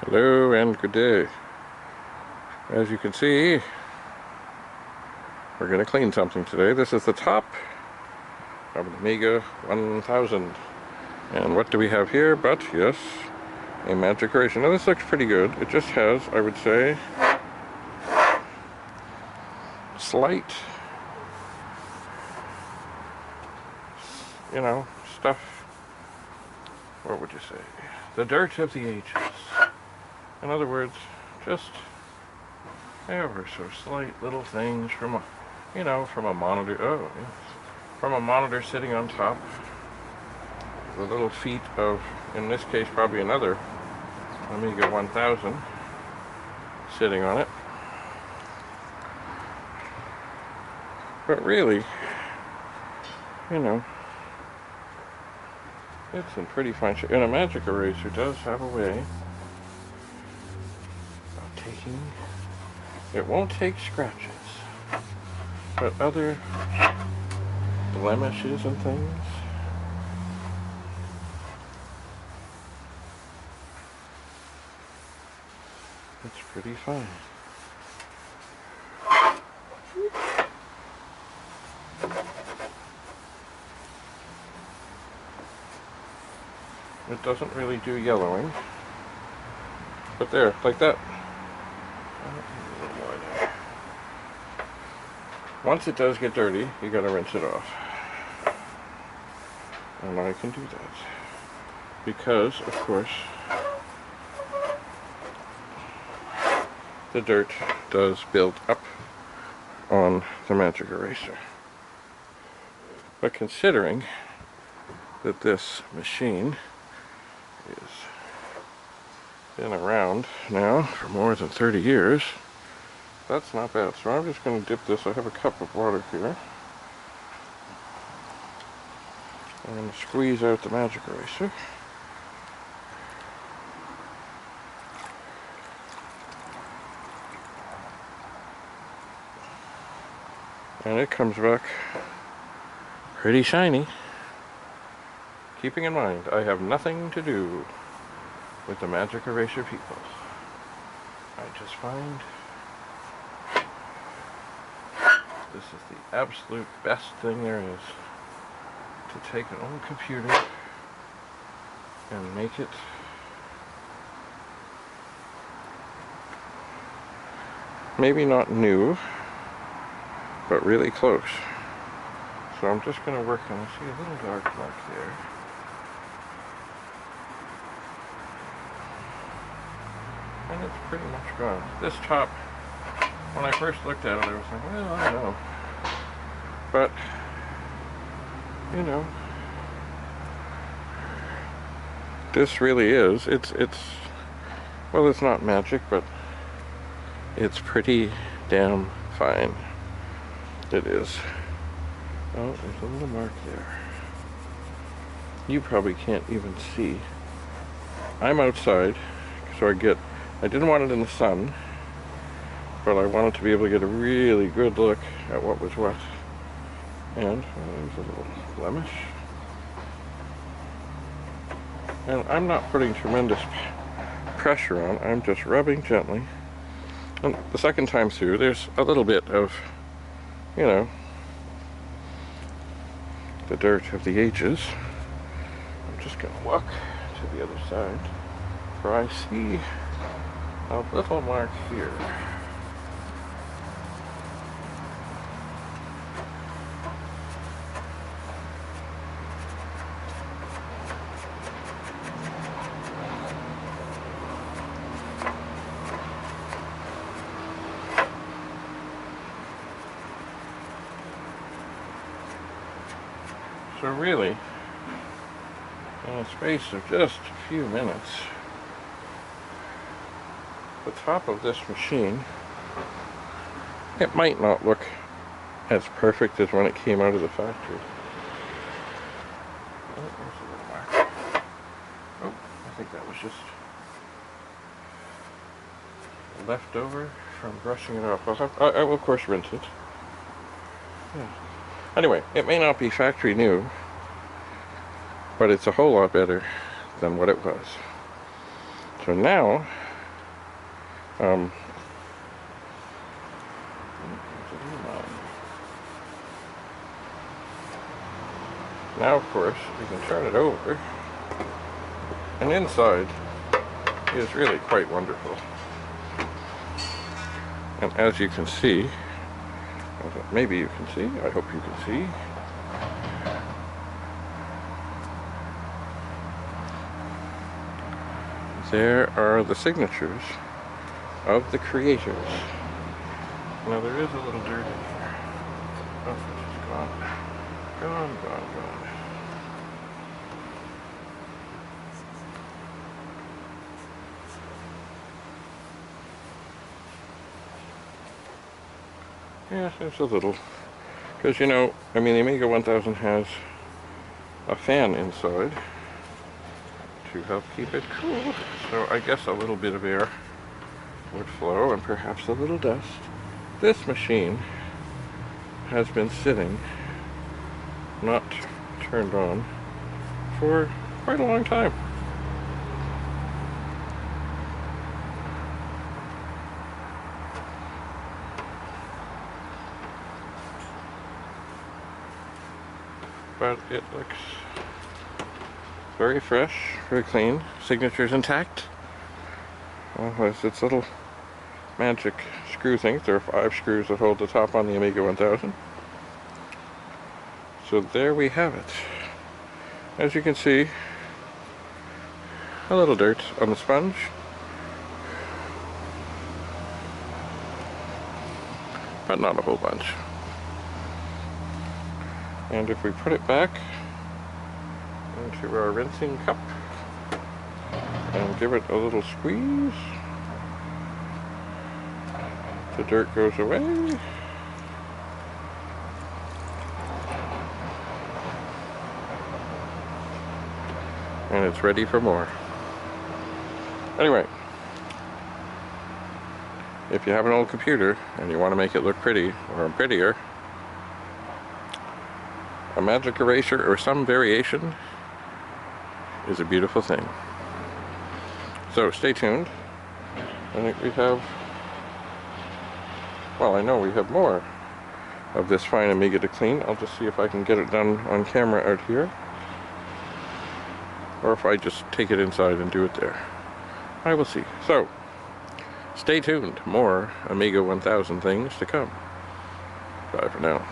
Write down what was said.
Hello and good day. As you can see, we're going to clean something today. This is the top of an Amiga 1000. And what do we have here but, yes, a magic eraser. Now this looks pretty good. It just has, I would say, slight, stuff. What would you say? The dirt of the ages. In other words, just ever so slight little things from a monitor. Oh, yes. From a monitor sitting on top. The little feet of, in this case, probably another Amiga 1000 sitting on it. But really, it's in pretty fine shape. And a magic eraser does have a way of taking, it won't take scratches, but other blemishes and things. It's pretty fine. It doesn't really do yellowing, but there, like that. A little more there. Once it does get dirty, you gotta rinse it off. And I can do that. Because, of course, the dirt does build up on the magic eraser. But considering that this machine has been around now for more than 30 years, that's not bad. So I'm just going to dip this. I have a cup of water here. I'm going to squeeze out the magic eraser. And it comes back pretty shiny. Keeping in mind, I have nothing to do with the magic eraser people. I just find this is the absolute best thing there is. To take an old computer and make it maybe not new, but really close. So I'm just going to work on, I see a little dark mark there. And it's pretty much gone. This top, when I first looked at it, I was like, well, I don't know. But, this really is, well, it's not magic, but it's pretty damn fine. It is. Oh, there's a little mark there. You probably can't even see. I'm outside, so I didn't want it in the sun, but I wanted to be able to get a really good look at what was what. And there's a little blemish. And I'm not putting tremendous pressure on, I'm just rubbing gently. And the second time through, there's a little bit of, the dirt of the ages. I'm just going to walk to the other side, where I see a little mark here. So really, in a space of just a few minutes, the top of this machine, it might not look as perfect as when it came out of the factory. Oh, there's a little mark. Oh, I think that was just left over from brushing it off. I will of course rinse it. Yeah. Anyway, it may not be factory new, but it's a whole lot better than what it was. So now Now, of course, we can turn it over, and inside is really quite wonderful. And as you can see, maybe you can see, I hope you can see, there are the signatures of the creators. Now there is a little dirt in here. Oh, it's gone. Gone. Yes, there's a little. Because, you know, I mean, the Amiga 1000 has a fan inside to help keep it cool. So I guess a little bit of air would flow, and perhaps a little dust. This machine has been sitting, not turned on, for quite a long time. But it looks very fresh, very clean. Signature's intact. There's its little magic screw things. There are 5 screws that hold the top on the Amiga 1000. So there we have it. As you can see, a little dirt on the sponge. But not a whole bunch. And if we put it back into our rinsing cup and give it a little squeeze, the dirt goes away. And it's ready for more. Anyway, if you have an old computer and you want to make it look pretty or prettier, a magic eraser or some variation is a beautiful thing. So stay tuned. I think we have, well, I know we have more of this fine Amiga to clean. I'll just see if I can get it done on camera out here, or if I just take it inside and do it there. I will see. So stay tuned. More Amiga 1000 things to come. Bye for now.